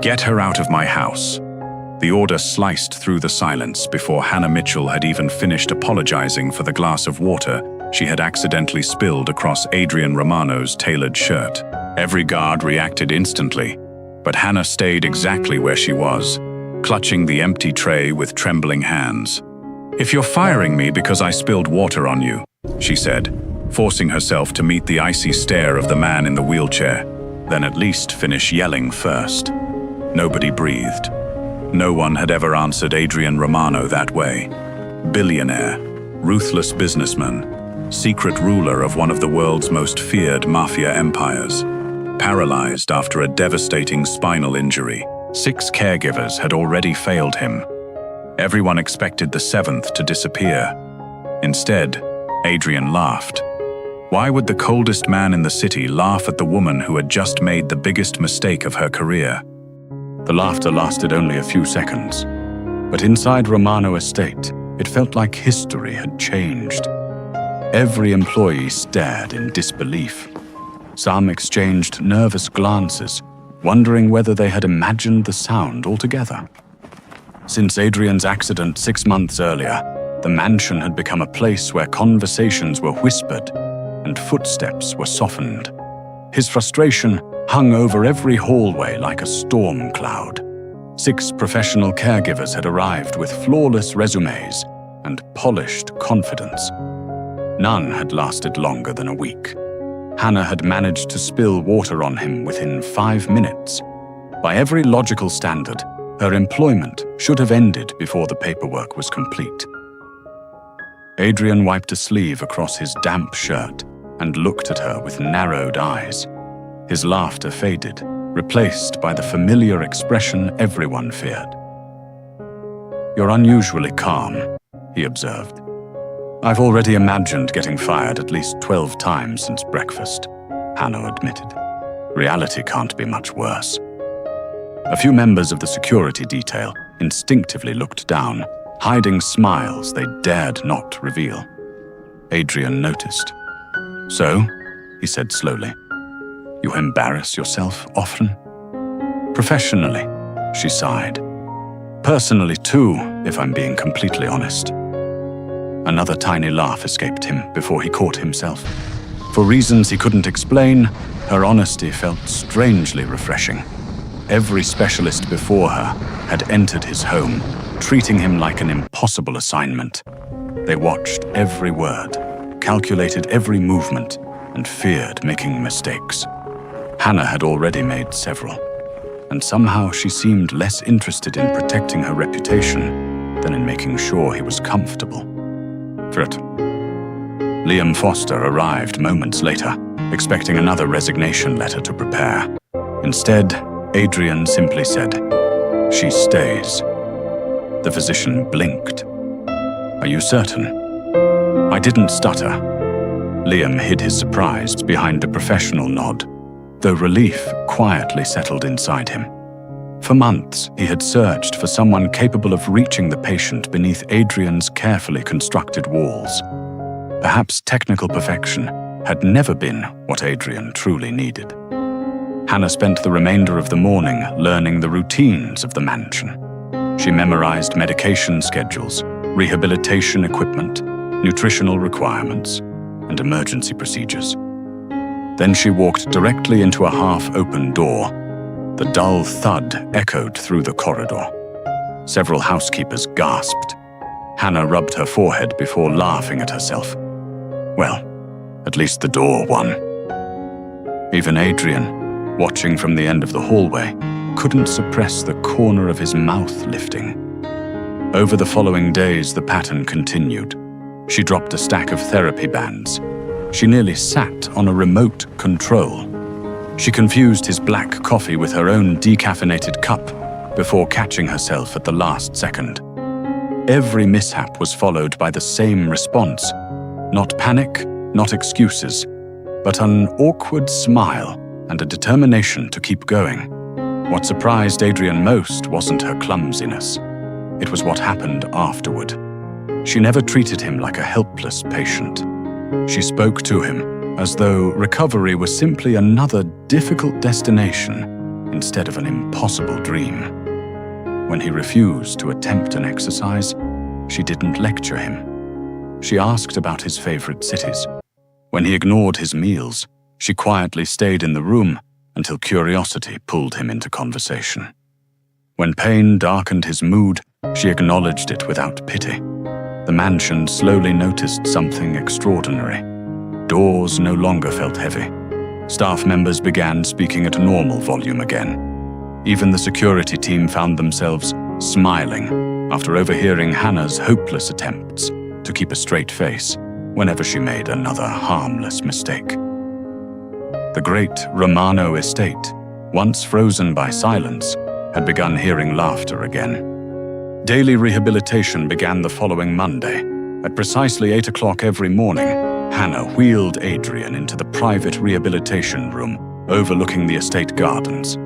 "Get her out of my house." The order sliced through the silence before Hannah Mitchell had even finished apologizing for the glass of water she had accidentally spilled across Adrien Romano's tailored shirt. Every guard reacted instantly, but Hannah stayed exactly where she was, clutching the empty tray with trembling hands. "If you're firing me because I spilled water on you," she said, forcing herself to meet the icy stare of the man in the wheelchair, "then at least finish yelling first." Nobody breathed. No one had ever answered Adrien Romano that way. Billionaire, ruthless businessman, secret ruler of one of the world's most feared mafia empires. Paralyzed after a devastating spinal injury, 6 caregivers had already failed him. Everyone expected the 7th to disappear. Instead, Adrien laughed. Why would the coldest man in the city laugh at the woman who had just made the biggest mistake of her career? The laughter lasted only a few seconds, but inside Romano Estate, it felt like history had changed. Every employee stared in disbelief. Some exchanged nervous glances, wondering whether they had imagined the sound altogether. Since Adrien's accident 6 months earlier, the mansion had become a place where conversations were whispered and footsteps were softened. His frustration hung over every hallway like a storm cloud. 6 professional caregivers had arrived with flawless resumes and polished confidence. None had lasted longer than a week. Hannah had managed to spill water on him within 5 minutes. By every logical standard, her employment should have ended before the paperwork was complete. Adrien wiped a sleeve across his damp shirt and looked at her with narrowed eyes. His laughter faded, replaced by the familiar expression everyone feared. "You're unusually calm," he observed. "I've already imagined getting fired at least 12 times since breakfast," Hannah admitted. "Reality can't be much worse." A few members of the security detail instinctively looked down, hiding smiles they dared not reveal. Adrien noticed. "So," he said slowly, "you embarrass yourself often?" "Professionally," she sighed. "Personally too, if I'm being completely honest." Another tiny laugh escaped him before he caught himself. For reasons he couldn't explain, her honesty felt strangely refreshing. Every specialist before her had entered his home, treating him like an impossible assignment. They watched every word, calculated every movement, and feared making mistakes. Hannah had already made several, and somehow she seemed less interested in protecting her reputation than in making sure he was comfortable. Threat. Liam Foster arrived moments later, expecting another resignation letter to prepare. Instead, Adrien simply said, "She stays." The physician blinked. "Are you certain?" "I didn't stutter." Liam hid his surprise behind a professional nod, though relief quietly settled inside him. For months, he had searched for someone capable of reaching the patient beneath Adrien's carefully constructed walls. Perhaps technical perfection had never been what Adrien truly needed. Hannah spent the remainder of the morning learning the routines of the mansion. She memorized medication schedules, rehabilitation equipment, nutritional requirements, and emergency procedures. Then she walked directly into a half-open door. The dull thud echoed through the corridor. Several housekeepers gasped. Hannah rubbed her forehead before laughing at herself. Well, at least the door won. Even Adrien, watching from the end of the hallway, couldn't suppress the corner of his mouth lifting. Over the following days, the pattern continued. She dropped a stack of therapy bands. She nearly sat on a remote control. She confused his black coffee with her own decaffeinated cup before catching herself at the last second. Every mishap was followed by the same response. Not panic, not excuses, but an awkward smile and a determination to keep going. What surprised Adrien most wasn't her clumsiness. It was what happened afterward. She never treated him like a helpless patient. She spoke to him as though recovery was simply another difficult destination instead of an impossible dream. When he refused to attempt an exercise, she didn't lecture him. She asked about his favorite cities. When he ignored his meals, she quietly stayed in the room until curiosity pulled him into conversation. When pain darkened his mood, she acknowledged it without pity. The mansion slowly noticed something extraordinary. Doors no longer felt heavy. Staff members began speaking at a normal volume again. Even the security team found themselves smiling after overhearing Hannah's hopeless attempts to keep a straight face whenever she made another harmless mistake. The great Romano Estate, once frozen by silence, had begun hearing laughter again. Daily rehabilitation began the following Monday. At precisely 8 o'clock every morning, Hannah wheeled Adrien into the private rehabilitation room overlooking the estate gardens.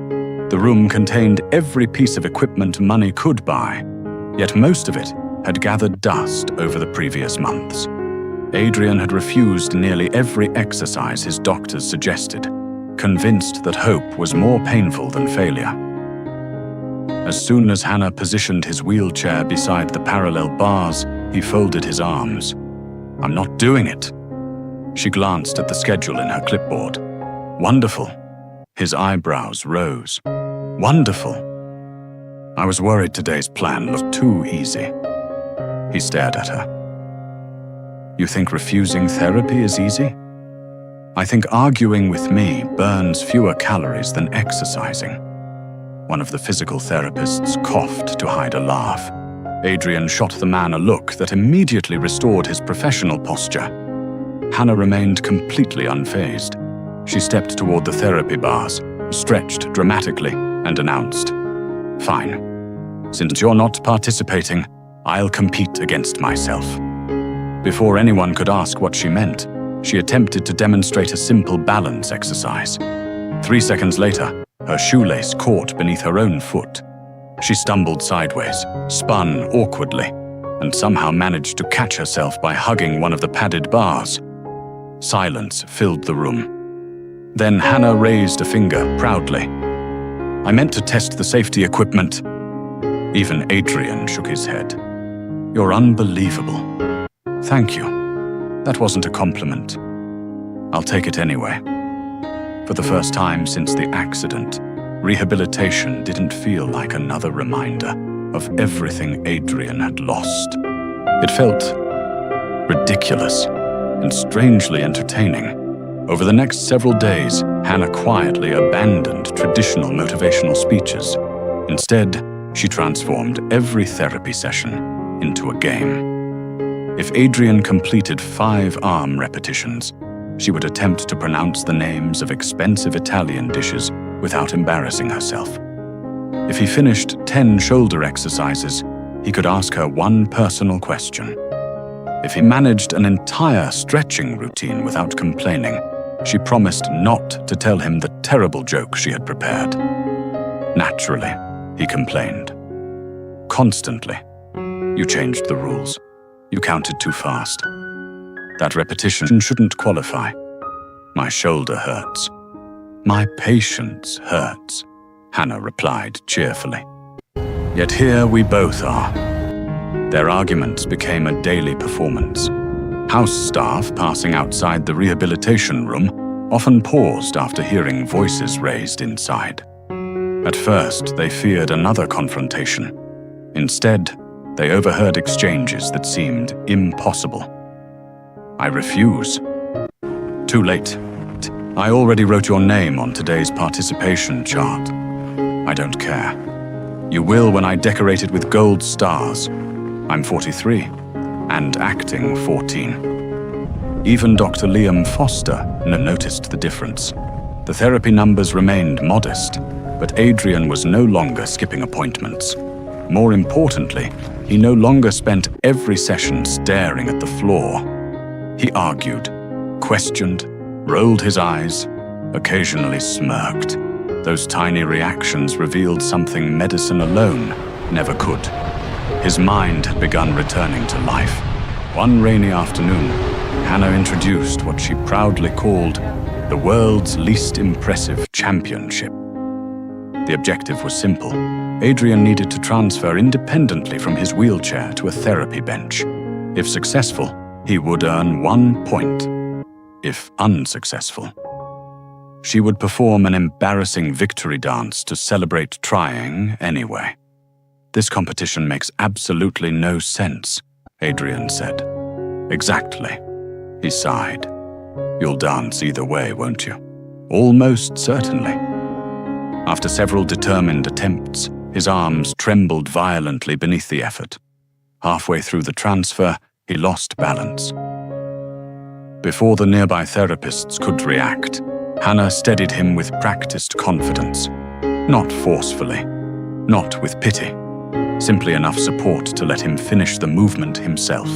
The room contained every piece of equipment money could buy, yet most of it had gathered dust over the previous months. Adrien had refused nearly every exercise his doctors suggested, convinced that hope was more painful than failure. As soon as Hannah positioned his wheelchair beside the parallel bars, he folded his arms. "I'm not doing it." She glanced at the schedule in her clipboard. "Wonderful." His eyebrows rose. "Wonderful." "I was worried today's plan looked too easy." He stared at her. "You think refusing therapy is easy?" "I think arguing with me burns fewer calories than exercising." One of the physical therapists coughed to hide a laugh. Adrien shot the man a look that immediately restored his professional posture. Hannah remained completely unfazed. She stepped toward the therapy bars, stretched dramatically, and announced, "Fine. Since you're not participating, I'll compete against myself." Before anyone could ask what she meant, she attempted to demonstrate a simple balance exercise. 3 seconds later, her shoelace caught beneath her own foot. She stumbled sideways, spun awkwardly, and somehow managed to catch herself by hugging one of the padded bars. Silence filled the room. Then Hannah raised a finger proudly. "I meant to test the safety equipment." Even Adrien shook his head. "You're unbelievable." "Thank you. That wasn't a compliment. I'll take it anyway." For the first time since the accident, rehabilitation didn't feel like another reminder of everything Adrien had lost. It felt ridiculous and strangely entertaining. Over the next several days, Hannah quietly abandoned traditional motivational speeches. Instead, she transformed every therapy session into a game. If Adrien completed 5 arm repetitions, she would attempt to pronounce the names of expensive Italian dishes without embarrassing herself. If he finished 10 shoulder exercises, he could ask her one personal question. If he managed an entire stretching routine without complaining, she promised not to tell him the terrible joke she had prepared. Naturally, he complained. Constantly. "You changed the rules. You counted too fast. That repetition shouldn't qualify. My shoulder hurts." "My patience hurts," Hannah replied cheerfully. Yet here we both are. Their arguments became a daily performance. House staff passing outside the rehabilitation room often paused after hearing voices raised inside. At first, they feared another confrontation. Instead, they overheard exchanges that seemed impossible. "I refuse." "Too late. I already wrote your name on today's participation chart." "I don't care. You will when I decorate it with gold stars. I'm 43, and acting 14. Even Dr. Liam Foster noticed the difference. The therapy numbers remained modest, but Adrien was no longer skipping appointments. More importantly, he no longer spent every session staring at the floor. He argued, questioned, rolled his eyes, occasionally smirked. Those tiny reactions revealed something medicine alone never could. His mind had begun returning to life. One rainy afternoon, Hannah introduced what she proudly called the world's least impressive championship. The objective was simple. Adrien needed to transfer independently from his wheelchair to a therapy bench. If successful, he would earn 1 point. If unsuccessful, she would perform an embarrassing victory dance to celebrate trying anyway. This competition makes absolutely no sense, Adrien said. Exactly, he sighed. You'll dance either way, won't you? Almost certainly. After several determined attempts, his arms trembled violently beneath the effort. Halfway through the transfer, he lost balance. Before the nearby therapists could react, Hannah steadied him with practiced confidence. Not forcefully, not with pity, simply enough support to let him finish the movement himself.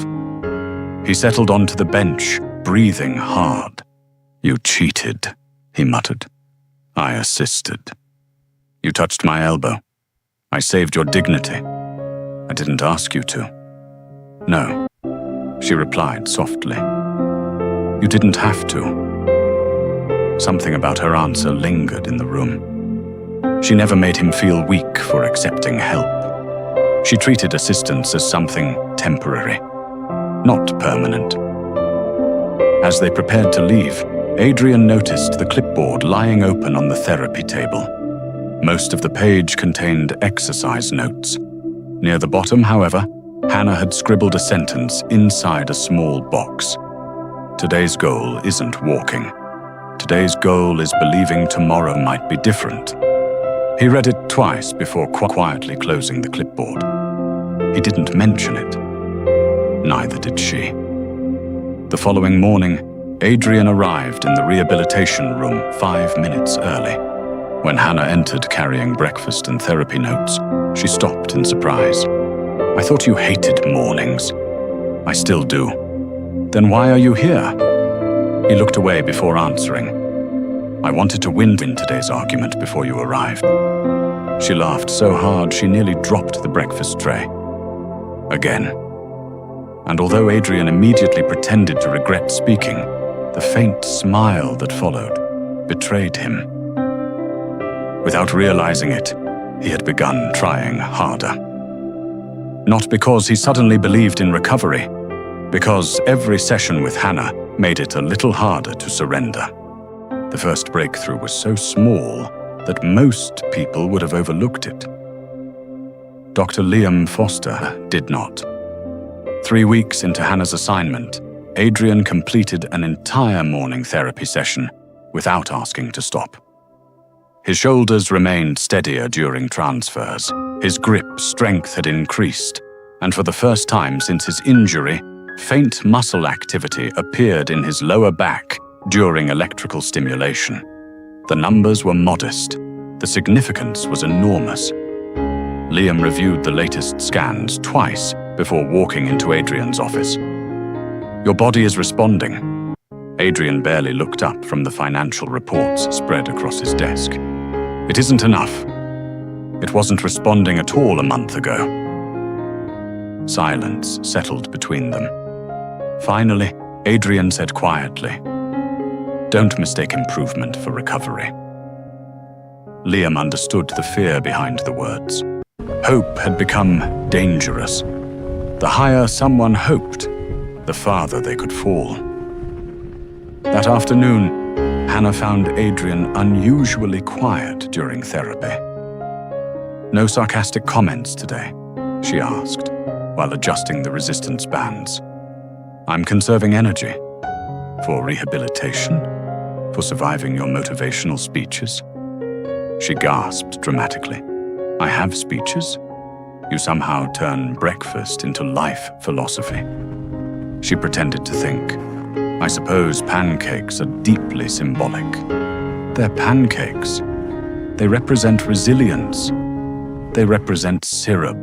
He settled onto the bench, breathing hard. You cheated, he muttered. I assisted. You touched my elbow. I saved your dignity. I didn't ask you to. No, she replied softly. You didn't have to. Something about her answer lingered in the room. She never made him feel weak for accepting help. She treated assistance as something temporary, not permanent. As they prepared to leave, Adrien noticed the clipboard lying open on the therapy table. Most of the page contained exercise notes. Near the bottom, however, Hannah had scribbled a sentence inside a small box. Today's goal isn't walking. Today's goal is believing tomorrow might be different. He read it twice before quietly closing the clipboard. He didn't mention it. Neither did she. The following morning, Adrien arrived in the rehabilitation room 5 minutes early. When Hannah entered carrying breakfast and therapy notes, she stopped in surprise. I thought you hated mornings. I still do. Then why are you here? He looked away before answering. I wanted to win in today's argument before you arrived. She laughed so hard she nearly dropped the breakfast tray. Again. And although Adrien immediately pretended to regret speaking, the faint smile that followed betrayed him. Without realizing it, he had begun trying harder. Not because he suddenly believed in recovery, because every session with Hannah made it a little harder to surrender. The first breakthrough was so small that most people would have overlooked it. Dr. Liam Foster did not. 3 weeks into Hannah's assignment, Adrien completed an entire morning therapy session without asking to stop. His shoulders remained steadier during transfers. His grip strength had increased, and for the first time since his injury, faint muscle activity appeared in his lower back during electrical stimulation. The numbers were modest. The significance was enormous. Liam reviewed the latest scans twice before walking into Adrien's office. Your body is responding. Adrien barely looked up from the financial reports spread across his desk. It isn't enough. It wasn't responding at all a month ago. Silence settled between them. Finally, Adrien said quietly, Don't mistake improvement for recovery. Liam understood the fear behind the words. Hope had become dangerous. The higher someone hoped, the farther they could fall. That afternoon, Hannah found Adrien unusually quiet during therapy. No sarcastic comments today, she asked, while adjusting the resistance bands. I'm conserving energy. For rehabilitation? For surviving your motivational speeches? She gasped dramatically. I have speeches? You somehow turn breakfast into life philosophy. She pretended to think. I suppose pancakes are deeply symbolic. They're pancakes. They represent resilience. They represent syrup.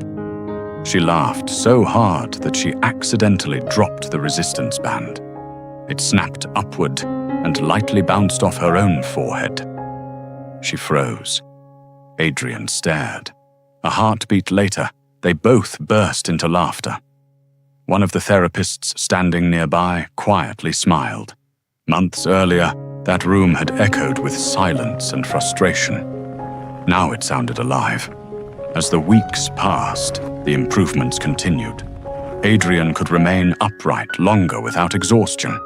She laughed so hard that she accidentally dropped the resistance band. It snapped upward and lightly bounced off her own forehead. She froze. Adrien stared. A heartbeat later, they both burst into laughter. One of the therapists standing nearby quietly smiled. Months earlier, that room had echoed with silence and frustration. Now it sounded alive. As the weeks passed, the improvements continued. Adrien could remain upright longer without exhaustion.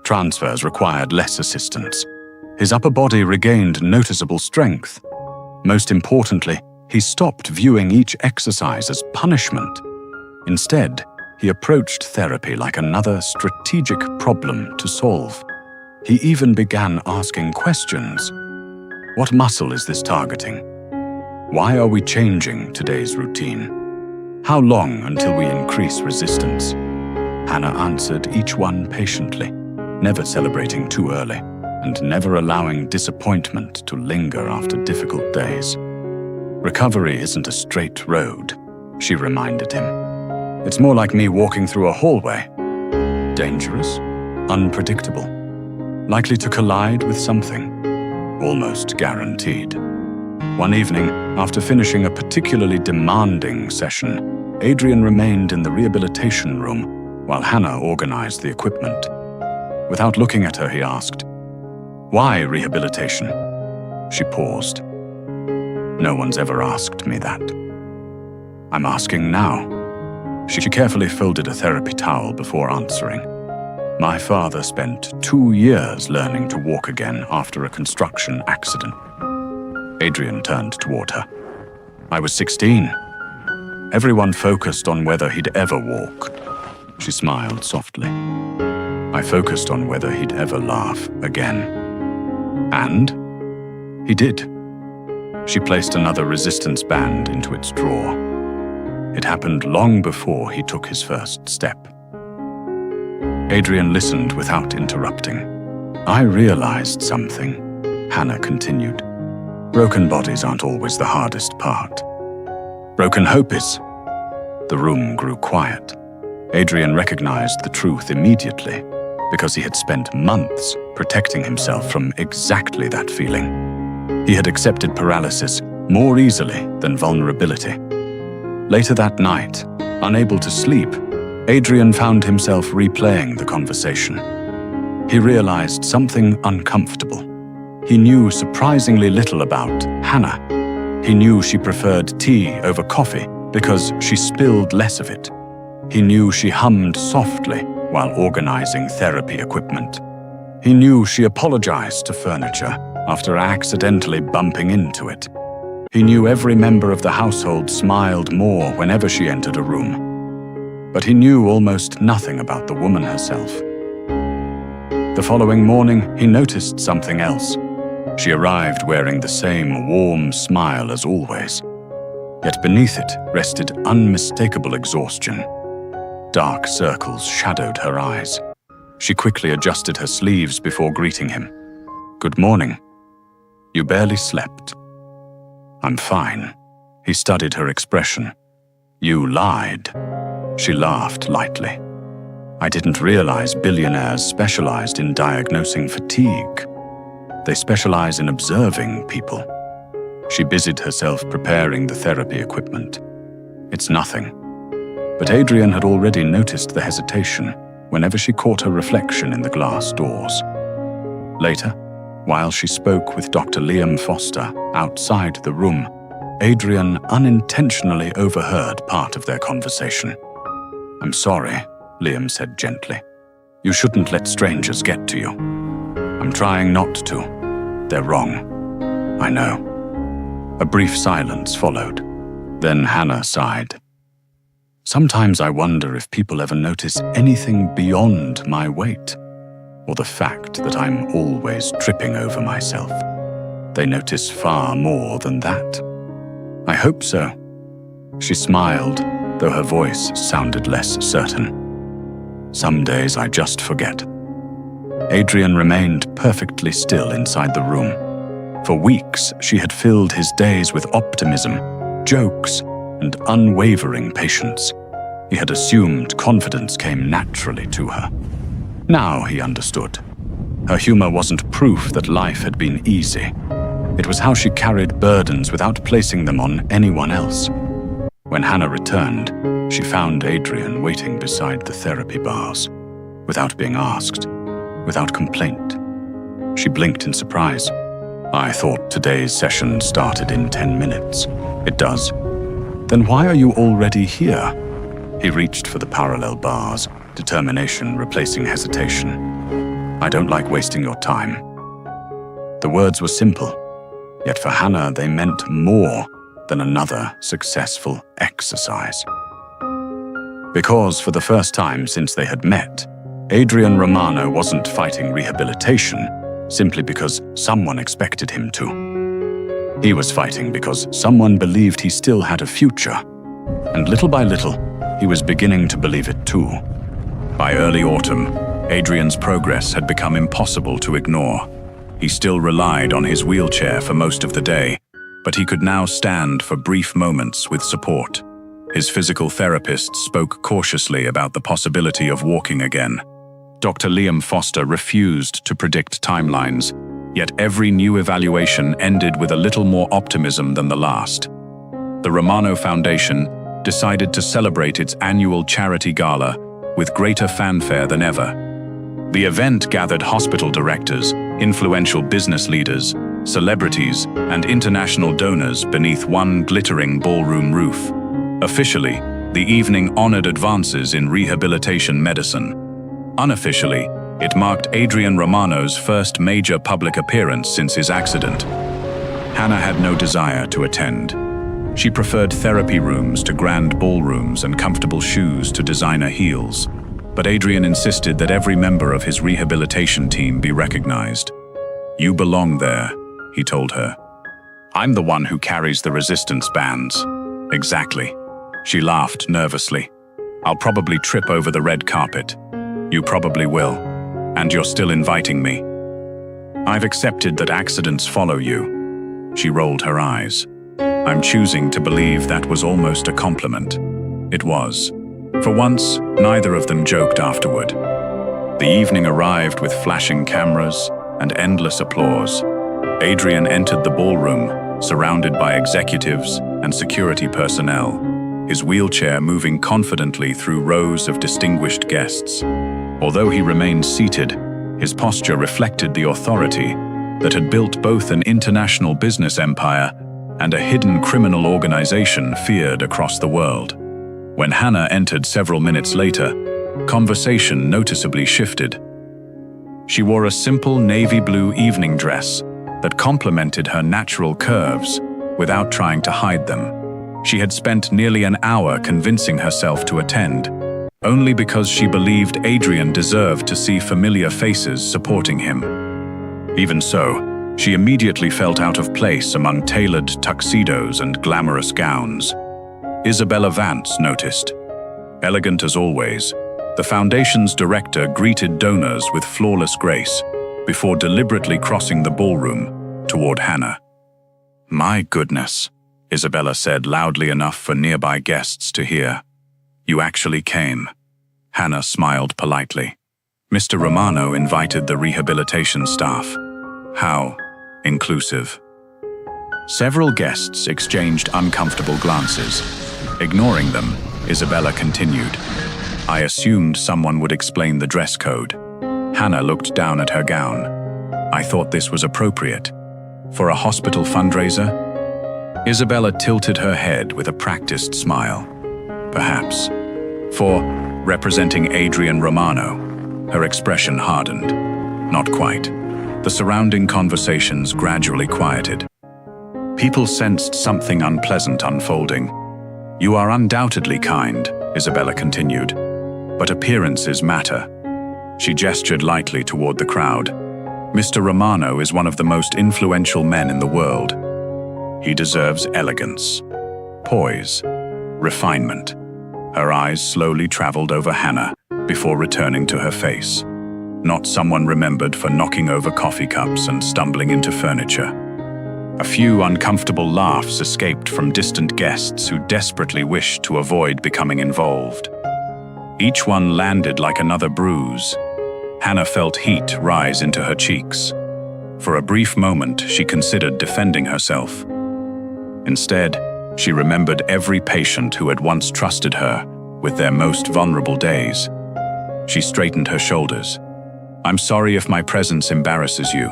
Transfers required less assistance. His upper body regained noticeable strength. Most importantly, he stopped viewing each exercise as punishment. Instead, he approached therapy like another strategic problem to solve. He even began asking questions. What muscle is this targeting? Why are we changing today's routine? How long until we increase resistance? Hannah answered each one patiently, never celebrating too early, and never allowing disappointment to linger after difficult days. Recovery isn't a straight road, she reminded him. It's more like me walking through a hallway. Dangerous, unpredictable, likely to collide with something, almost guaranteed. One evening, after finishing a particularly demanding session, Adrien remained in the rehabilitation room while Hannah organized the equipment. Without looking at her, he asked, "Why rehabilitation?" She paused. "No one's ever asked me that." "I'm asking now." She carefully folded a therapy towel before answering. "My father spent 2 years learning to walk again after a construction accident." Adrien turned toward her. "I was 16. Everyone focused on whether he'd ever walk." She smiled softly. "I focused on whether he'd ever laugh again." "And?" "He did." She placed another resistance band into its drawer. It happened long before he took his first step. Adrien listened without interrupting. "I realized something," Hannah continued. "Broken bodies aren't always the hardest part. Broken hope is." The room grew quiet. Adrien recognized the truth immediately, because he had spent months protecting himself from exactly that feeling. He had accepted paralysis more easily than vulnerability. Later that night, unable to sleep, Adrien found himself replaying the conversation. He realized something uncomfortable. He knew surprisingly little about Hannah. He knew she preferred tea over coffee because she spilled less of it. He knew she hummed softly while organizing therapy equipment. He knew she apologized to furniture after accidentally bumping into it. He knew every member of the household smiled more whenever she entered a room. But he knew almost nothing about the woman herself. The following morning, he noticed something else. She arrived wearing the same warm smile as always. Yet beneath it rested unmistakable exhaustion. Dark circles shadowed her eyes. She quickly adjusted her sleeves before greeting him. "Good morning. You barely slept." "I'm fine." He studied her expression. "You lied." She laughed lightly. "I didn't realize billionaires specialized in diagnosing fatigue. They specialize in observing people." She busied herself preparing the therapy equipment. "It's nothing." But Adrien had already noticed the hesitation whenever she caught her reflection in the glass doors. Later, while she spoke with Dr. Liam Foster outside the room, Adrien unintentionally overheard part of their conversation. "I'm sorry," Liam said gently. "You shouldn't let strangers get to you." "I'm trying not to. They're wrong." "I know." A brief silence followed. Then Hannah sighed. "Sometimes I wonder if people ever notice anything beyond my weight, or the fact that I'm always tripping over myself. They notice far more than that." "I hope so." She smiled, though her voice sounded less certain. "Some days I just forget." Adrien remained perfectly still inside the room. For weeks, she had filled his days with optimism, jokes, and unwavering patience. He had assumed confidence came naturally to her. Now he understood. Her humor wasn't proof that life had been easy. It was how she carried burdens without placing them on anyone else. When Hannah returned, she found Adrien waiting beside the therapy bars, without being asked, without complaint. She blinked in surprise. I thought today's session started in 10 minutes. It does. Then why are you already here? He reached for the parallel bars, determination replacing hesitation. I don't like wasting your time. The words were simple, yet for Hannah they meant more than another successful exercise. Because for the first time since they had met, Adrien Romano wasn't fighting rehabilitation simply because someone expected him to. He was fighting because someone believed he still had a future, and little by little, he was beginning to believe it too. By early autumn, Adrien's progress had become impossible to ignore. He still relied on his wheelchair for most of the day, but he could now stand for brief moments with support. His physical therapist spoke cautiously about the possibility of walking again. Dr. Liam Foster refused to predict timelines, yet every new evaluation ended with a little more optimism than the last. The Romano Foundation decided to celebrate its annual charity gala with greater fanfare than ever. The event gathered hospital directors, influential business leaders, celebrities, and international donors beneath one glittering ballroom roof. Officially, the evening honored advances in rehabilitation medicine. Unofficially, it marked Adrien Romano's first major public appearance since his accident. Hannah had no desire to attend. She preferred therapy rooms to grand ballrooms and comfortable shoes to designer heels. But Adrien insisted that every member of his rehabilitation team be recognized. "You belong there," he told her. "I'm the one who carries the resistance bands." "Exactly." She laughed nervously. "I'll probably trip over the red carpet." "You probably will. And you're still inviting me." "I've accepted that accidents follow you." She rolled her eyes. I'm choosing to believe that was almost a compliment. It was. For once, neither of them joked afterward. The evening arrived with flashing cameras and endless applause. Adrien entered the ballroom, surrounded by executives and security personnel, his wheelchair moving confidently through rows of distinguished guests. Although he remained seated, his posture reflected the authority that had built both an international business empire and a hidden criminal organization feared across the world. When Hannah entered several minutes later, conversation noticeably shifted. She wore a simple navy blue evening dress that complemented her natural curves without trying to hide them. She had spent nearly an hour convincing herself to attend, only because she believed Adrien deserved to see familiar faces supporting him. Even so, she immediately felt out of place among tailored tuxedos and glamorous gowns. Isabella Vance noticed. Elegant as always, the foundation's director greeted donors with flawless grace before deliberately crossing the ballroom toward Hannah. "My goodness," Isabella said loudly enough for nearby guests to hear. "You actually came." Hannah smiled politely. Mr. Romano invited the rehabilitation staff. How inclusive. Several guests exchanged uncomfortable glances. Ignoring them, Isabella continued. "I assumed someone would explain the dress code." Hannah looked down at her gown. "I thought this was appropriate. For a hospital fundraiser?" Isabella tilted her head with a practiced smile. "Perhaps. For representing Adrien Romano." Her expression hardened. "Not quite." The surrounding conversations gradually quieted. People sensed something unpleasant unfolding. "You are undoubtedly kind," Isabella continued, "but appearances matter." She gestured lightly toward the crowd. "Mr. Romano is one of the most influential men in the world. He deserves elegance, poise, refinement." Her eyes slowly traveled over Hannah before returning to her face. Not someone remembered for knocking over coffee cups and stumbling into furniture. A few uncomfortable laughs escaped from distant guests who desperately wished to avoid becoming involved. Each one landed like another bruise. Hannah felt heat rise into her cheeks. For a brief moment, she considered defending herself. Instead, she remembered every patient who had once trusted her with their most vulnerable days. She straightened her shoulders. "I'm sorry if my presence embarrasses you."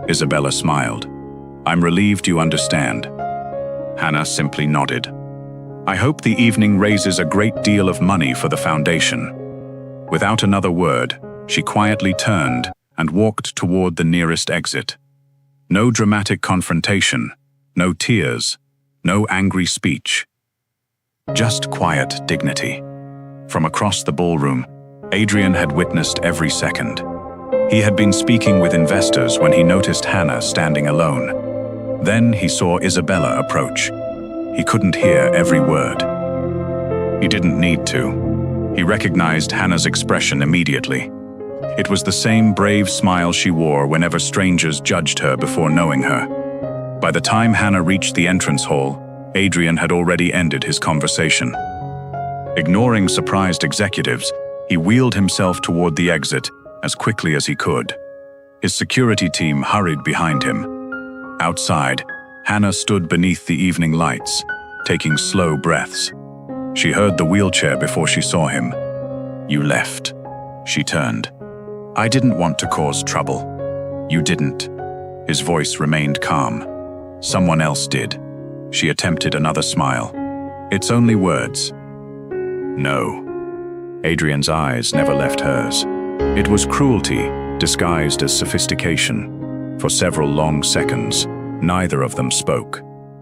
Isabella smiled. I'm relieved you understand. Hannah simply nodded. I hope the evening raises a great deal of money for the foundation. Without another word, she quietly turned and walked toward the nearest exit. No dramatic confrontation, no tears, no angry speech. Just quiet dignity. From across the ballroom, Adrien had witnessed every second. He had been speaking with investors when he noticed Hannah standing alone. Then he saw Isabella approach. He couldn't hear every word. He didn't need to. He recognized Hannah's expression immediately. It was the same brave smile she wore whenever strangers judged her before knowing her. By the time Hannah reached the entrance hall, Adrien had already ended his conversation. Ignoring surprised executives, he wheeled himself toward the exit as quickly as he could. His security team hurried behind him. Outside, Hannah stood beneath the evening lights, taking slow breaths. She heard the wheelchair before she saw him. You left. She turned. I didn't want to cause trouble. You didn't. His voice remained calm. Someone else did. She attempted another smile. It's only words. No. Adrien's eyes never left hers. It was cruelty disguised as sophistication. For several long seconds, neither of them spoke.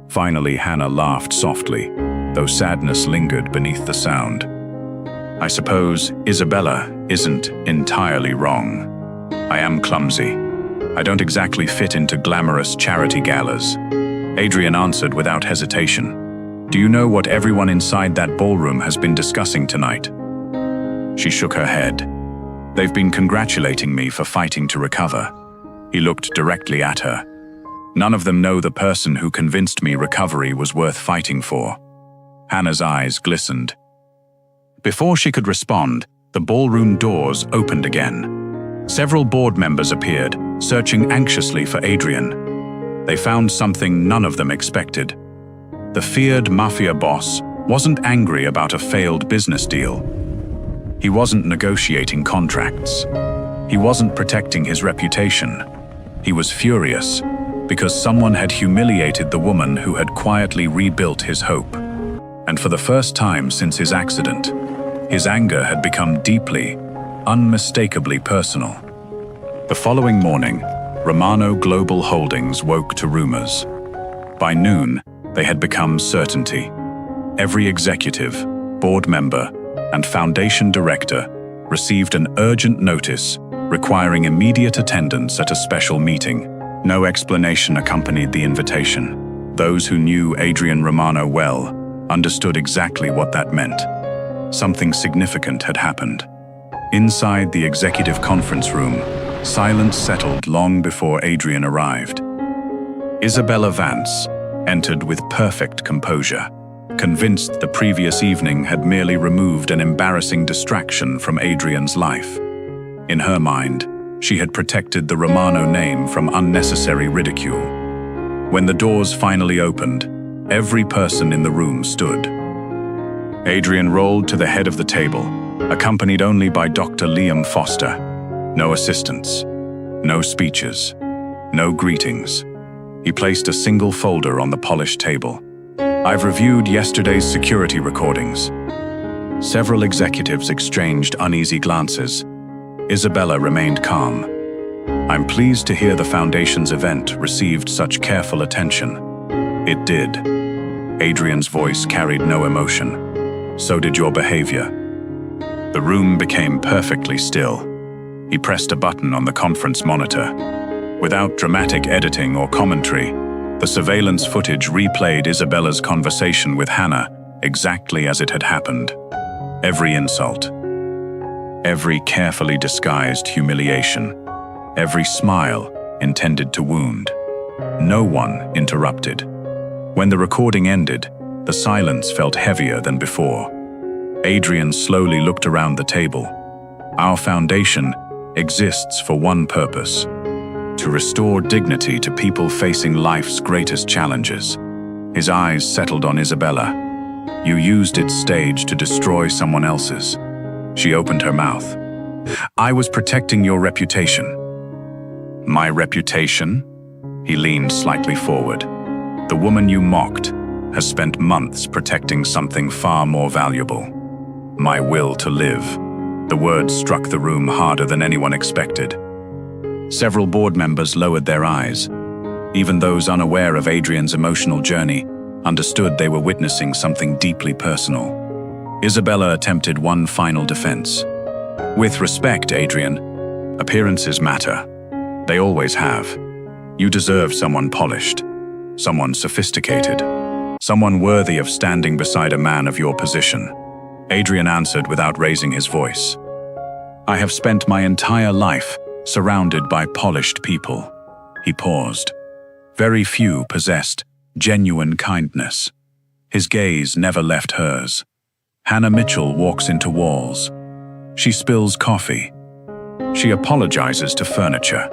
Finally, Hannah laughed softly, though sadness lingered beneath the sound. I suppose Isabella isn't entirely wrong. I am clumsy. I don't exactly fit into glamorous charity galas. Adrien answered without hesitation. Do you know what everyone inside that ballroom has been discussing tonight? She shook her head. They've been congratulating me for fighting to recover. He looked directly at her. None of them know the person who convinced me recovery was worth fighting for. Hannah's eyes glistened. Before she could respond, the ballroom doors opened again. Several board members appeared, searching anxiously for Adrien. They found something none of them expected. The feared Mafia boss wasn't angry about a failed business deal. He wasn't negotiating contracts. He wasn't protecting his reputation. He was furious because someone had humiliated the woman who had quietly rebuilt his hope. And for the first time since his accident, his anger had become deeply, unmistakably personal. The following morning, Romano Global Holdings woke to rumors. By noon, they had become certainty. Every executive, board member, and foundation director received an urgent notice requiring immediate attendance at a special meeting. No explanation accompanied the invitation. Those who knew Adrien Romano well understood exactly what that meant. Something significant had happened. Inside the executive conference room, silence settled long before Adrien arrived. Isabella Vance entered with perfect composure, convinced the previous evening had merely removed an embarrassing distraction from Adrien's life. In her mind, she had protected the Romano name from unnecessary ridicule. When the doors finally opened, every person in the room stood. Adrien rolled to the head of the table, accompanied only by Dr. Liam Foster. No assistants, no speeches, no greetings. He placed a single folder on the polished table. I've reviewed yesterday's security recordings. Several executives exchanged uneasy glances. Isabella remained calm. I'm pleased to hear the Foundation's event received such careful attention. It did. Adrien's voice carried no emotion. So did your behavior. The room became perfectly still. He pressed a button on the conference monitor. Without dramatic editing or commentary, the surveillance footage replayed Isabella's conversation with Hannah exactly as it had happened. Every insult, every carefully disguised humiliation, every smile intended to wound. No one interrupted. When the recording ended, the silence felt heavier than before. Adrien slowly looked around the table. Our foundation exists for one purpose: to restore dignity to people facing life's greatest challenges. His eyes settled on Isabella. You used its stage to destroy someone else's. She opened her mouth. I was protecting your reputation. My reputation? He leaned slightly forward. The woman you mocked has spent months protecting something far more valuable. My will to live. The words struck the room harder than anyone expected. Several board members lowered their eyes. Even those unaware of Adrien's emotional journey understood they were witnessing something deeply personal. Isabella attempted one final defense. With respect, Adrien, appearances matter. They always have. You deserve someone polished, someone sophisticated, someone worthy of standing beside a man of your position. Adrien answered without raising his voice. I have spent my entire life surrounded by polished people. He paused. Very few possessed genuine kindness. His gaze never left hers. Hannah Mitchell walks into walls. She spills coffee. She apologizes to furniture.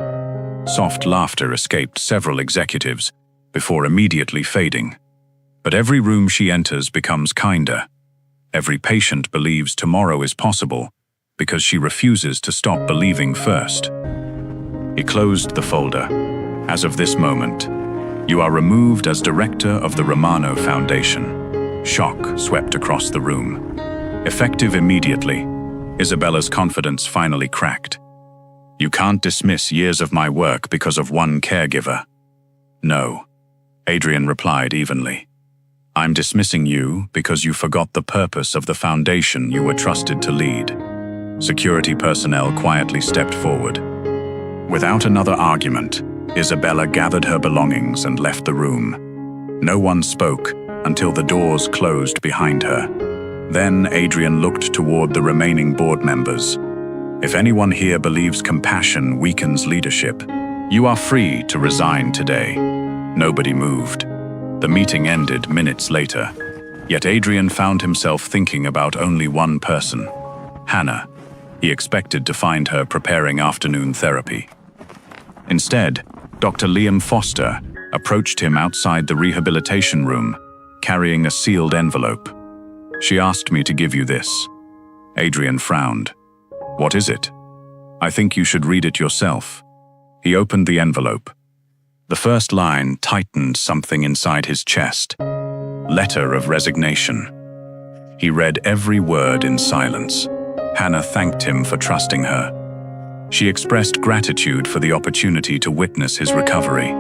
Soft laughter escaped several executives before immediately fading. But every room she enters becomes kinder. Every patient believes tomorrow is possible because she refuses to stop believing first. He closed the folder. As of this moment, you are removed as director of the Romano Foundation. Shock swept across the room. Effective immediately, Isabella's confidence finally cracked. You can't dismiss years of my work because of one caregiver. No, Adrien replied evenly. I'm dismissing you because you forgot the purpose of the foundation you were trusted to lead. Security personnel quietly stepped forward. Without another argument, Isabella gathered her belongings and left the room. No one spoke until the doors closed behind her. Then Adrien looked toward the remaining board members. If anyone here believes compassion weakens leadership, you are free to resign today. Nobody moved. The meeting ended minutes later, yet Adrien found himself thinking about only one person, Hannah. He expected to find her preparing afternoon therapy. Instead, Dr. Liam Foster approached him outside the rehabilitation room, carrying a sealed envelope. She asked me to give you this. Adrien frowned. What is it? I think you should read it yourself. He opened the envelope. The first line tightened something inside his chest. Letter of resignation. He read every word in silence. Hannah thanked him for trusting her. She expressed gratitude for the opportunity to witness his recovery.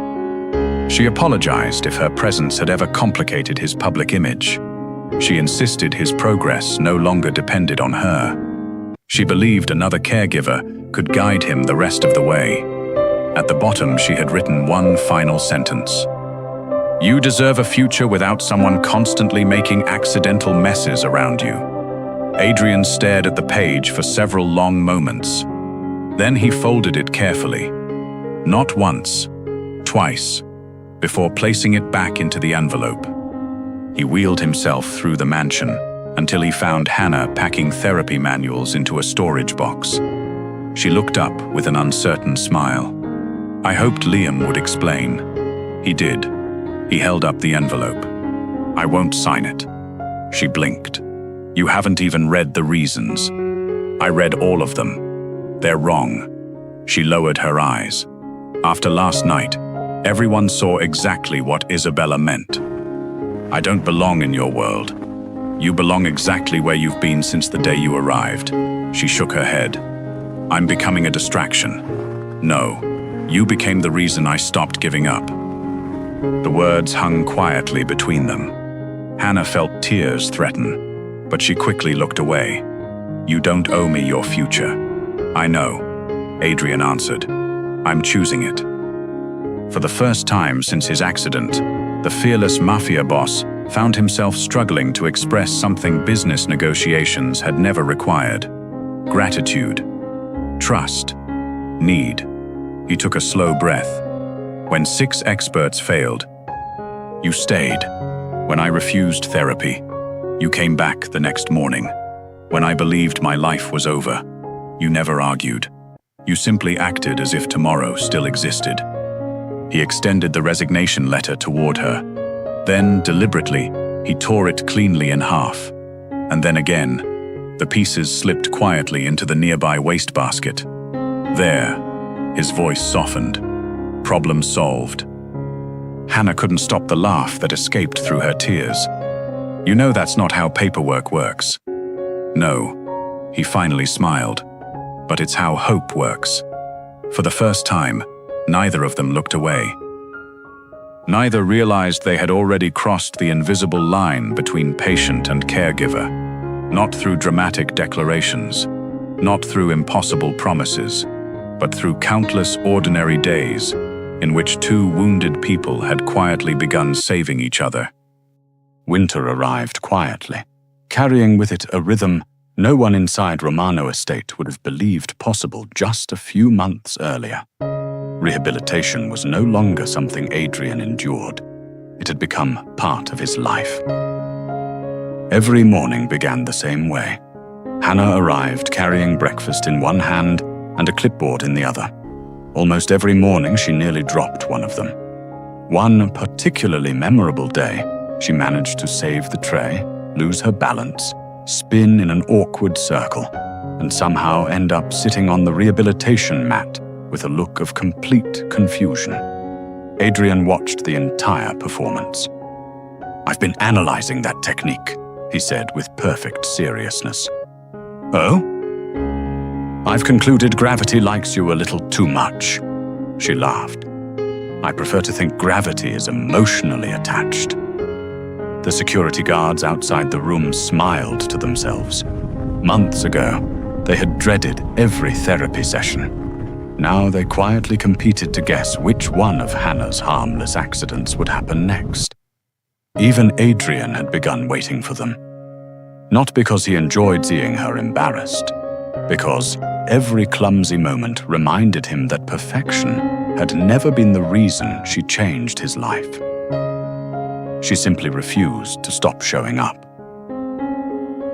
She apologized if her presence had ever complicated his public image. She insisted his progress no longer depended on her. She believed another caregiver could guide him the rest of the way. At the bottom, she had written one final sentence. You deserve a future without someone constantly making accidental messes around you. Adrien stared at the page for several long moments. Then he folded it carefully. Not once, twice, before placing it back into the envelope. He wheeled himself through the mansion until he found Hannah packing therapy manuals into a storage box. She looked up with an uncertain smile. I hoped Liam would explain. He did. He held up the envelope. I won't sign it. She blinked. You haven't even read the reasons. I read all of them. They're wrong. She lowered her eyes. After last night, everyone saw exactly what Isabella meant. I don't belong in your world. You belong exactly where you've been since the day you arrived. She shook her head. I'm becoming a distraction. No, you became the reason I stopped giving up. The words hung quietly between them. Hannah felt tears threaten, but she quickly looked away. You don't owe me your future. I know, Adrien answered. I'm choosing it. For the first time since his accident, the fearless Mafia boss found himself struggling to express something business negotiations had never required. Gratitude, trust, need. He took a slow breath. When 6 experts failed, you stayed. When I refused therapy, you came back the next morning. When I believed my life was over, you never argued. You simply acted as if tomorrow still existed. He extended the resignation letter toward her. Then, deliberately, he tore it cleanly in half. And then again, the pieces slipped quietly into the nearby wastebasket. There, his voice softened. Problem solved. Hannah couldn't stop the laugh that escaped through her tears. "You know that's not how paperwork works." "No," he finally smiled. "But it's how hope works." For the first time, neither of them looked away. Neither realized they had already crossed the invisible line between patient and caregiver. Not through dramatic declarations, not through impossible promises, but through countless ordinary days in which two wounded people had quietly begun saving each other. Winter arrived quietly, carrying with it a rhythm no one inside Romano Estate would have believed possible just a few months earlier. Rehabilitation was no longer something Adrien endured. It had become part of his life. Every morning began the same way. Hannah arrived carrying breakfast in one hand and a clipboard in the other. Almost every morning she nearly dropped one of them. One particularly memorable day, she managed to save the tray, lose her balance, spin in an awkward circle, and somehow end up sitting on the rehabilitation mat with a look of complete confusion. Adrien watched the entire performance. "I've been analyzing that technique," he said with perfect seriousness. "Oh?" "I've concluded gravity likes you a little too much." She laughed. "I prefer to think gravity is emotionally attached." The security guards outside the room smiled to themselves. Months ago, they had dreaded every therapy session. Now they quietly competed to guess which one of Hannah's harmless accidents would happen next. Even Adrien had begun waiting for them. Not because he enjoyed seeing her embarrassed, because every clumsy moment reminded him that perfection had never been the reason she changed his life. She simply refused to stop showing up.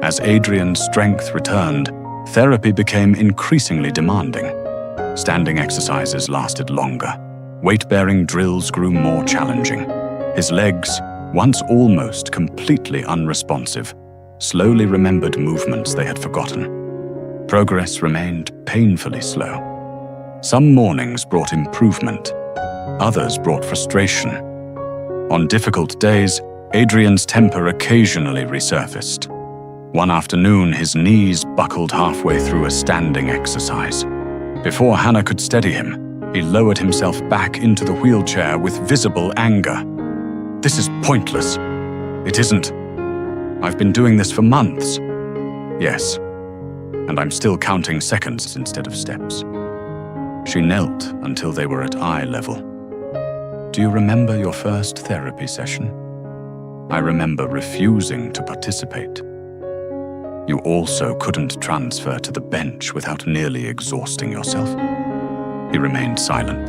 As Adrien's strength returned, therapy became increasingly demanding. Standing exercises lasted longer. Weight-bearing drills grew more challenging. His legs, once almost completely unresponsive, slowly remembered movements they had forgotten. Progress remained painfully slow. Some mornings brought improvement. Others brought frustration. On difficult days, Adrien's temper occasionally resurfaced. One afternoon, his knees buckled halfway through a standing exercise. Before Hannah could steady him, he lowered himself back into the wheelchair with visible anger. "This is pointless. It isn't. I've been doing this for months." "Yes, and I'm still counting seconds instead of steps." She knelt until they were at eye level. "Do you remember your first therapy session?" "I remember refusing to participate." "You also couldn't transfer to the bench without nearly exhausting yourself?" He remained silent.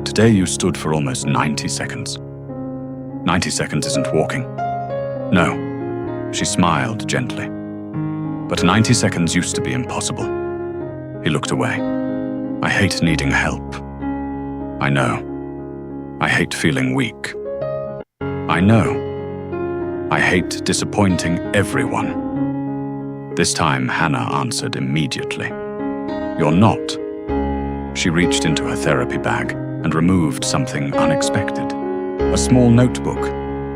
"Today you stood for almost 90 seconds. 90 seconds isn't walking." "No," she smiled gently. "But 90 seconds used to be impossible." He looked away. "I hate needing help." "I know. I hate feeling weak." "I know. I hate disappointing everyone." This time, Hannah answered immediately. "You're not." She reached into her therapy bag and removed something unexpected. A small notebook.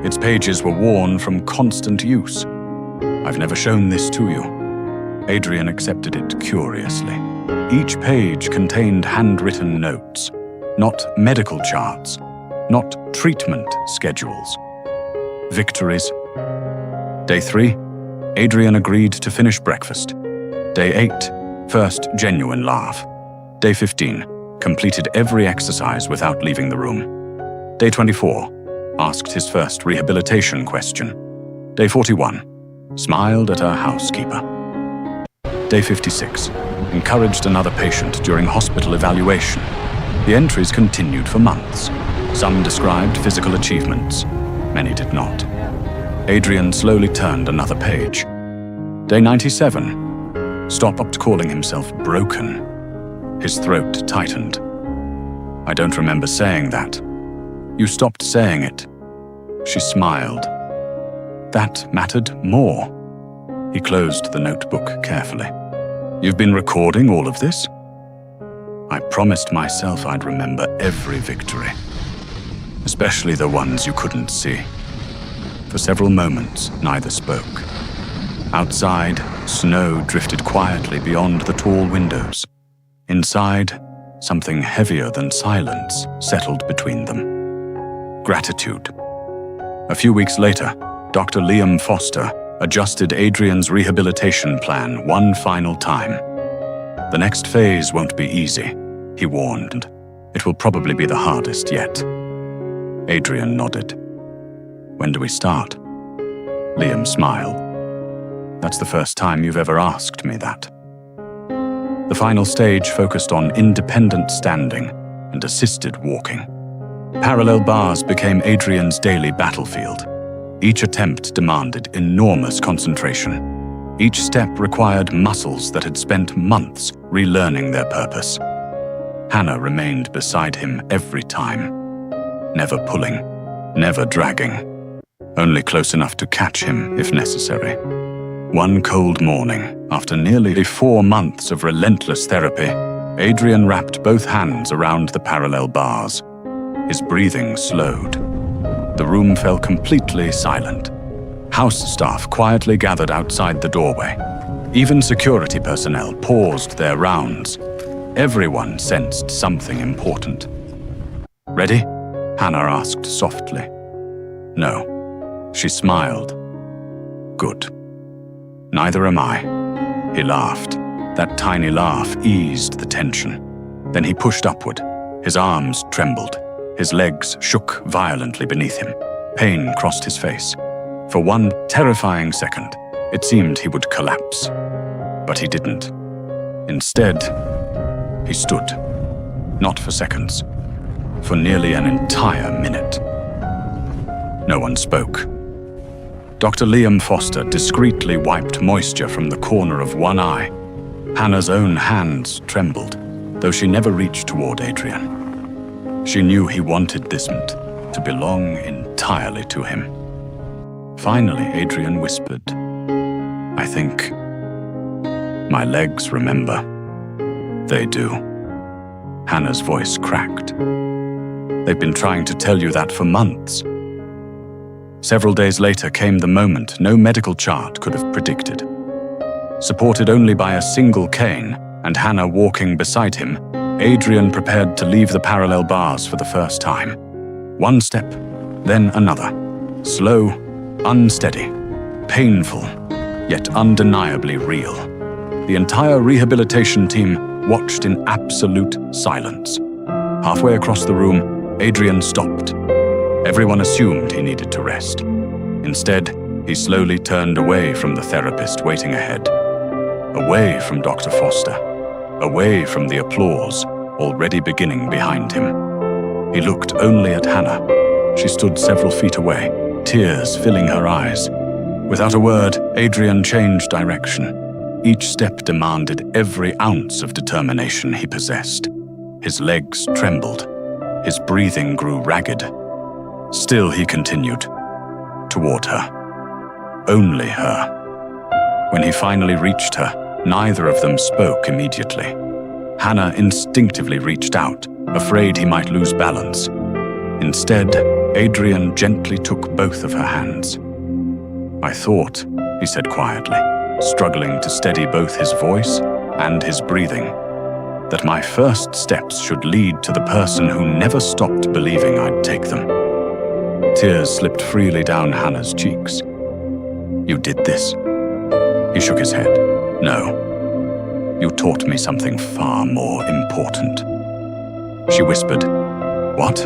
Its pages were worn from constant use. "I've never shown this to you." Adrien accepted it curiously. Each page contained handwritten notes, not medical charts, not treatment schedules. Victories. Day 3. Adrien agreed to finish breakfast. Day 8, first genuine laugh. Day 15, completed every exercise without leaving the room. Day 24, asked his first rehabilitation question. Day 41, smiled at her housekeeper. Day 56, encouraged another patient during hospital evaluation. The entries continued for months. Some described physical achievements, many did not. Adrien slowly turned another page. Day 97. Stopped calling himself broken. His throat tightened. "I don't remember saying that." "You stopped saying it." She smiled. That mattered more. He closed the notebook carefully. "You've been recording all of this?" "I promised myself I'd remember every victory." especially the ones you couldn't see. For several moments, neither spoke. Outside, snow drifted quietly beyond the tall windows. Inside, something heavier than silence settled between them. Gratitude. A few weeks later, Dr. Liam Foster adjusted Adrien's rehabilitation plan one final time. The next phase won't be easy, he warned. It will probably be the hardest yet. Adrien nodded. When do we start? Liam smiled. That's the first time you've ever asked me that. The final stage focused on independent standing and assisted walking. Parallel bars became Adrien's daily battlefield. Each attempt demanded enormous concentration. Each step required muscles that had spent months relearning their purpose. Hannah remained beside him every time. Never pulling, never dragging. Only close enough to catch him if necessary. One cold morning, after nearly 4 months of relentless therapy, Adrien wrapped both hands around the parallel bars. His breathing slowed. The room fell completely silent. House staff quietly gathered outside the doorway. Even security personnel paused their rounds. Everyone sensed something important. Ready? Hannah asked softly. No. She smiled. Good. Neither am I. He laughed. That tiny laugh eased the tension. Then he pushed upward. His arms trembled. His legs shook violently beneath him. Pain crossed his face. For one terrifying second, it seemed he would collapse. But he didn't. Instead, he stood. Not for seconds. For nearly an entire minute. No one spoke. Dr. Liam Foster discreetly wiped moisture from the corner of one eye. Hannah's own hands trembled, though she never reached toward Adrien. She knew he wanted this moment to belong entirely to him. Finally, Adrien whispered, I think my legs remember. They do. Hannah's voice cracked. They've been trying to tell you that for months. Several days later came the moment no medical chart could have predicted. Supported only by a single cane and Hannah walking beside him, Adrien prepared to leave the parallel bars for the first time. One step, then another. Slow, unsteady, painful, yet undeniably real. The entire rehabilitation team watched in absolute silence. Halfway across the room, Adrien stopped. Everyone assumed he needed to rest. Instead, he slowly turned away from the therapist waiting ahead. Away from Dr. Foster. Away from the applause already beginning behind him. He looked only at Hannah. She stood several feet away, tears filling her eyes. Without a word, Adrien changed direction. Each step demanded every ounce of determination he possessed. His legs trembled. His breathing grew ragged. Still he continued. Toward her. Only her. When he finally reached her, neither of them spoke immediately. Hannah instinctively reached out, afraid he might lose balance. Instead, Adrien gently took both of her hands. I thought, he said quietly, struggling to steady both his voice and his breathing, that my first steps should lead to the person who never stopped believing I'd take them. Tears slipped freely down Hannah's cheeks. You did this? He shook his head. No. You taught me something far more important. She whispered, What?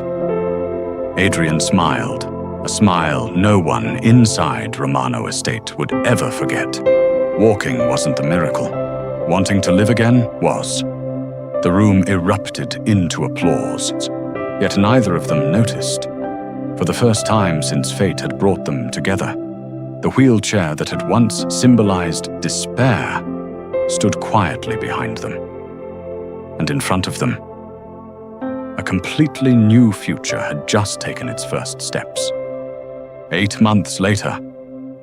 Adrien smiled, a smile no one inside Romano Estate would ever forget. Walking wasn't the miracle. Wanting to live again was. The room erupted into applause, yet neither of them noticed. For the first time since fate had brought them together, the wheelchair that had once symbolized despair stood quietly behind them. And in front of them, a completely new future had just taken its first steps. 8 months later,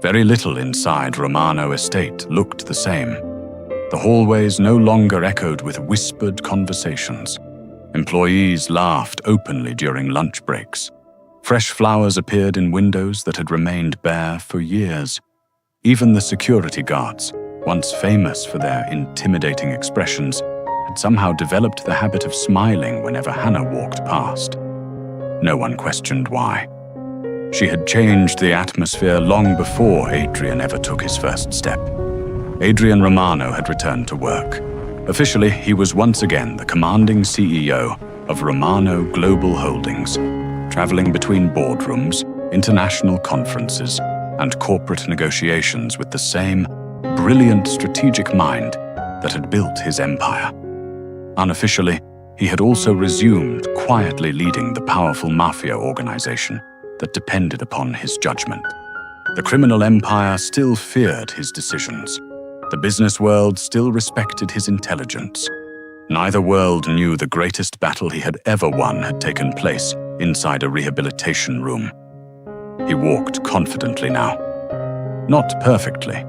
very little inside Romano Estate looked the same. The hallways no longer echoed with whispered conversations. Employees laughed openly during lunch breaks. Fresh flowers appeared in windows that had remained bare for years. Even the security guards, once famous for their intimidating expressions, had somehow developed the habit of smiling whenever Hannah walked past. No one questioned why. She had changed the atmosphere long before Adrien ever took his first step. Adrien Romano had returned to work. Officially, he was once again the commanding CEO of Romano Global Holdings, traveling between boardrooms, international conferences, and corporate negotiations with the same brilliant strategic mind that had built his empire. Unofficially, he had also resumed quietly leading the powerful Mafia organization that depended upon his judgment. The criminal empire still feared his decisions. The business world still respected his intelligence. Neither world knew the greatest battle he had ever won had taken place inside a rehabilitation room. He walked confidently now. Not perfectly.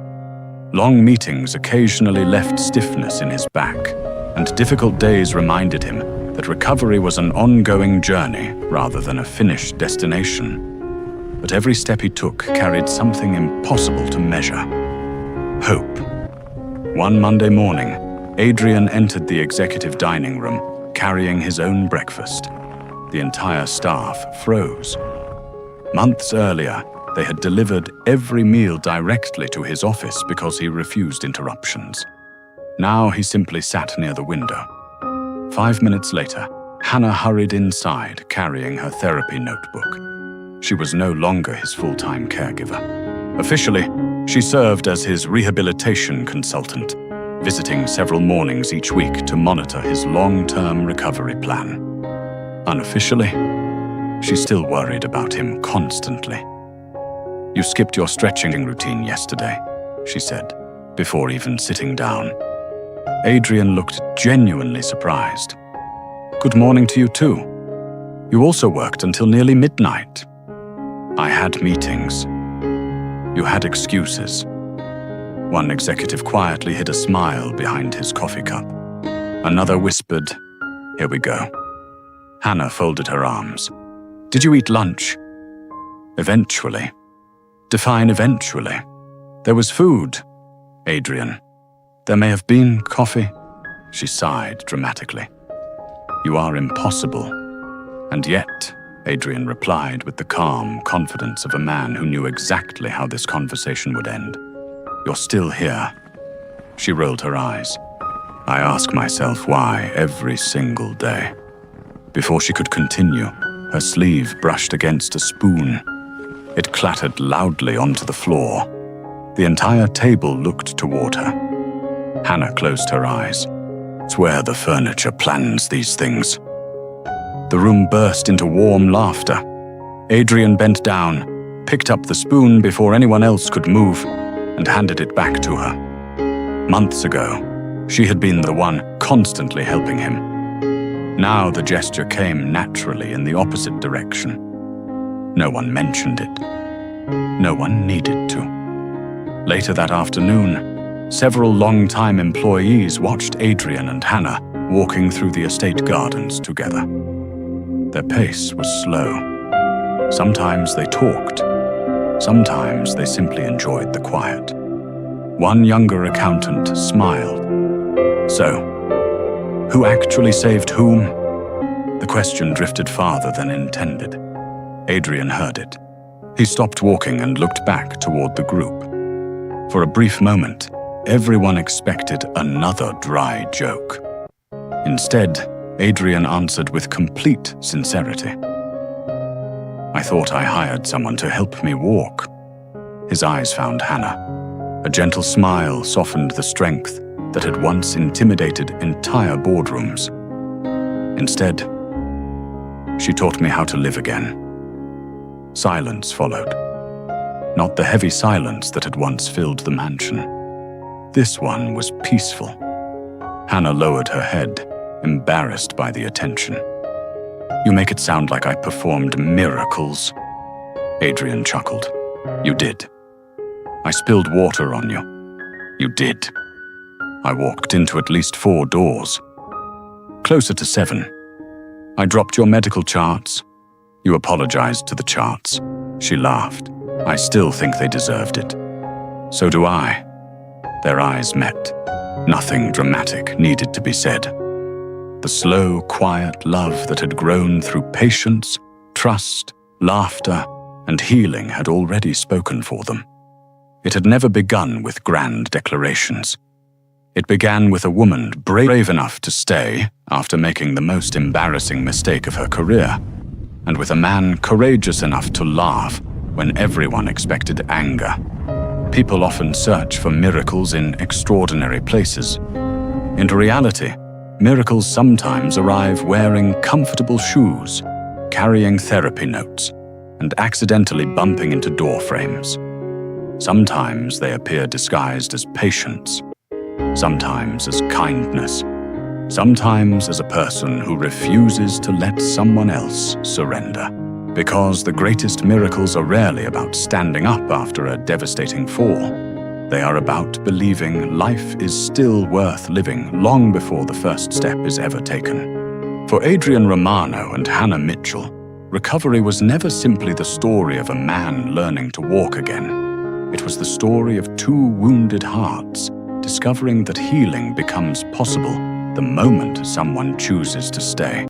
Long meetings occasionally left stiffness in his back, and difficult days reminded him that recovery was an ongoing journey rather than a finished destination. But every step he took carried something impossible to measure: hope. One Monday morning, Adrien entered the executive dining room carrying his own breakfast. The entire staff froze. Months earlier, they had delivered every meal directly to his office because he refused interruptions. Now he simply sat near the window. 5 minutes later, Hannah hurried inside carrying her therapy notebook. She was no longer his full-time caregiver. Officially, she served as his rehabilitation consultant, visiting several mornings each week to monitor his long-term recovery plan. Unofficially, she still worried about him constantly. "You skipped your stretching routine yesterday," she said, before even sitting down. Adrien looked genuinely surprised. "Good morning to you too. You also worked until nearly midnight." "I had meetings." "You had excuses." One executive quietly hid a smile behind his coffee cup. Another whispered, "Here we go." Hannah folded her arms. "Did you eat lunch?" "Eventually." "Define eventually." "There was food." "Adrien, there may have been coffee." She sighed dramatically. "You are impossible." "And yet," Adrien replied with the calm confidence of a man who knew exactly how this conversation would end, "you're still here." She rolled her eyes. "I ask myself why every single day." Before she could continue, her sleeve brushed against a spoon. It clattered loudly onto the floor. The entire table looked toward her. Hannah closed her eyes. "Swear the furniture plans these things." The room burst into warm laughter. Adrien bent down, picked up the spoon before anyone else could move, and handed it back to her. Months ago, she had been the one constantly helping him. Now the gesture came naturally in the opposite direction. No one mentioned it. No one needed to. Later that afternoon, several long-time employees watched Adrien and Hannah walking through the estate gardens together. Their pace was slow. Sometimes they talked. Sometimes they simply enjoyed the quiet. One younger accountant smiled. "So, who actually saved whom?" The question drifted farther than intended. Adrien heard it. He stopped walking and looked back toward the group. For a brief moment, everyone expected another dry joke. Instead, Adrien answered with complete sincerity. "I thought I hired someone to help me walk." His eyes found Hannah. A gentle smile softened the strength that had once intimidated entire boardrooms. Instead, she taught me how to live again. Silence followed. Not the heavy silence that had once filled the mansion. This one was peaceful. Hannah lowered her head, embarrassed by the attention. "You make it sound like I performed miracles." Adrien chuckled. "You did. I spilled water on you. You did. I walked into at least 4 doors. Closer to 7. I dropped your medical charts. You apologized to the charts. She laughed. I still think they deserved it. So do I. Their eyes met. Nothing dramatic needed to be said. The slow, quiet love that had grown through patience, trust, laughter, and healing had already spoken for them. It had never begun with grand declarations. It began with a woman brave enough to stay after making the most embarrassing mistake of her career, and with a man courageous enough to laugh when everyone expected anger. People often search for miracles in extraordinary places. In reality, miracles sometimes arrive wearing comfortable shoes, carrying therapy notes, and accidentally bumping into door frames. Sometimes they appear disguised as patience, sometimes as kindness, sometimes as a person who refuses to let someone else surrender. Because the greatest miracles are rarely about standing up after a devastating fall. They are about believing life is still worth living long before the first step is ever taken. For Adrien Romano and Hannah Mitchell, recovery was never simply the story of a man learning to walk again. It was the story of two wounded hearts discovering that healing becomes possible the moment someone chooses to stay.